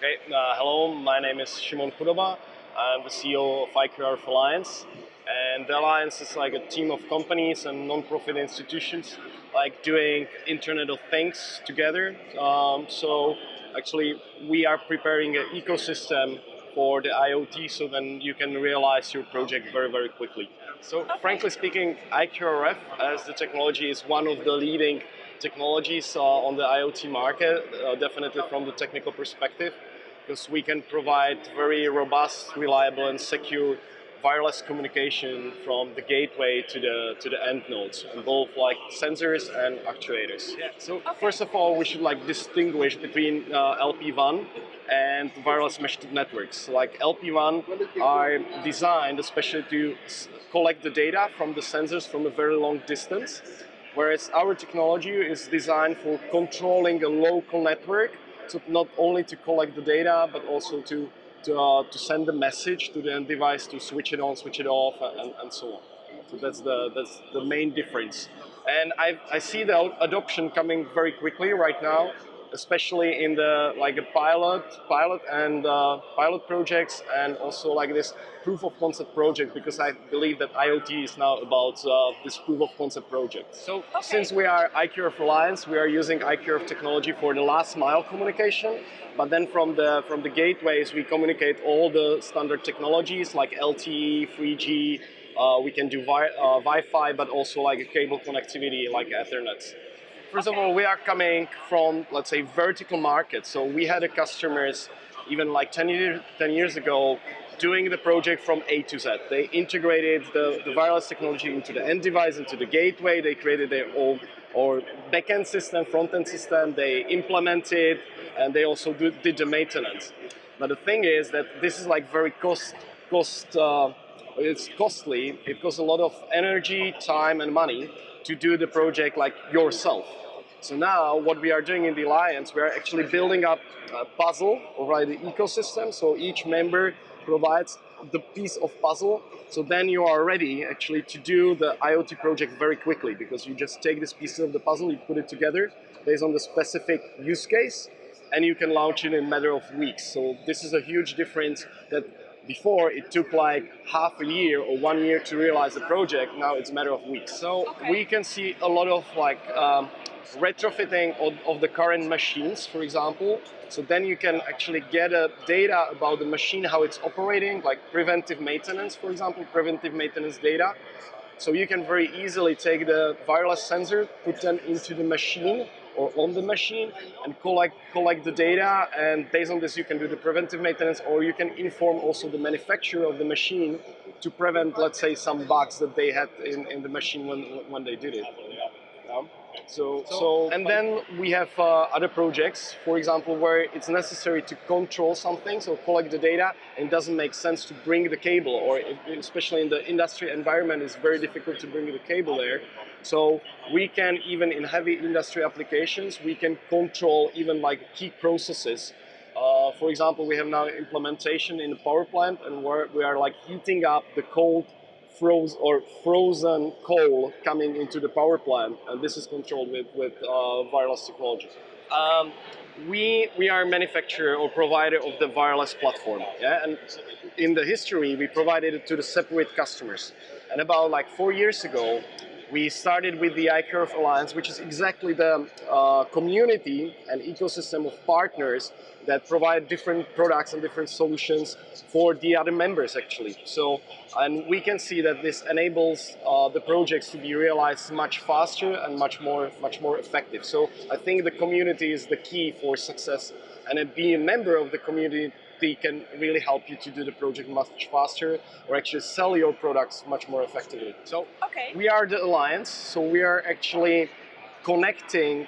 Okay, hello, my name is Simon Chudoba. I'm the CEO of IQRF Alliance. And the Alliance is like a team of companies and non-profit institutions like doing Internet of Things together. So actually we are preparing an ecosystem for the IoT so then you can realize your project very, very quickly. So frankly speaking, IQRF as the technology is one of the leading technologies on the IoT market, definitely from the technical perspective, because we can provide very robust, reliable and secure wireless communication from the gateway to the end nodes, and both like sensors and actuators. Yeah. So first of all, we should like distinguish between LP1 and wireless mesh networks. Like LP1 are designed especially to collect the data from the sensors from a very long distance, whereas our technology is designed for controlling a local network, so not only to collect the data, but also to send a message to the end device to switch it on, switch it off, and so on. So that's the main difference. And I see the adoption coming very quickly right now, especially in the like a pilot projects, and also like this proof of concept project, because I believe that IoT is now about this proof of concept project. So since we are IQRF Alliance, we are using IQRF technology for the last mile communication, but then from the gateways we communicate all the standard technologies like LTE, 3G. We can do Wi-Fi, but also like a cable connectivity like Ethernet. First of all, we are coming from, let's say, vertical markets. So we had customers even like 10 years ago doing the project from A to Z. They integrated the wireless technology into the end device, into the gateway. They created their own or back-end system, front-end system. They implemented, and they also did the maintenance. But the thing is that this is like very it's costly. It costs a lot of energy, time, and money to do the project like yourself. So now what we are doing in the Alliance, we are actually building up a puzzle, or the ecosystem. So each member provides the piece of puzzle. So then you are ready actually to do the IoT project very quickly, because you just take this piece of the puzzle, you put it together based on the specific use case, and you can launch it in a matter of weeks. So this is a huge difference that before it took like half a year or 1 year to realize the project. Now it's a matter of weeks. So we can see a lot of like retrofitting of the current machines, for example. So then you can actually get data about the machine, how it's operating, like preventive maintenance, for example, preventive maintenance data. So you can very easily take the wireless sensor, put them into the machine or on the machine, and collect the data, and based on this you can do the preventive maintenance, or you can inform also the manufacturer of the machine to prevent, let's say, some bugs that they had in the machine when they did it. Yeah. And then we have other projects, for example, where it's necessary to control something, so collect the data, and it doesn't make sense to bring the cable, or especially in the industry environment, it's very difficult to bring the cable there. So we can, even in heavy industry applications, we can control even like key processes. For example, we have now implementation in the power plant, and we are like heating up the frozen coal coming into the power plant, and this is controlled with wireless technology. We are a manufacturer or provider of the wireless platform, yeah, and in the history we provided it to the separate customers. And about like 4 years ago, we started with the IQRF Alliance, which is exactly the community and ecosystem of partners that provide different products and different solutions for the other members, actually. So, and we can see that this enables the projects to be realized much faster and much more effective. So I think the community is the key for success, and being a member of the community, they can really help you to do the project much faster, or actually sell your products much more effectively. So we are the Alliance, so we are actually connecting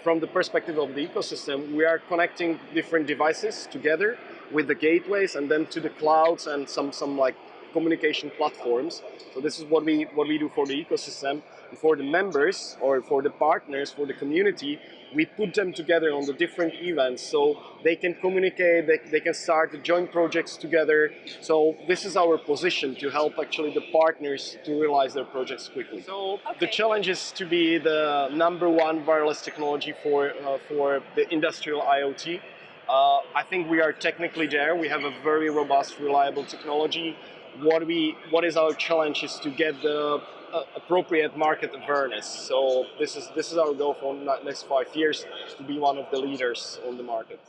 from the perspective of the ecosystem, we are connecting different devices together with the gateways and then to the clouds and some like communication platforms. So this is what we do for the ecosystem. And for the members or for the partners, for the community, we put them together on the different events so they can communicate, they can start the joint projects together. So this is our position, to help actually the partners to realize their projects quickly. So the challenge is to be the #1 wireless technology for the industrial IoT. I think we are technically there. We have a very robust, reliable technology. What is our challenge is to get the appropriate market awareness. So this is our goal for the next 5 years, to be one of the leaders on the market.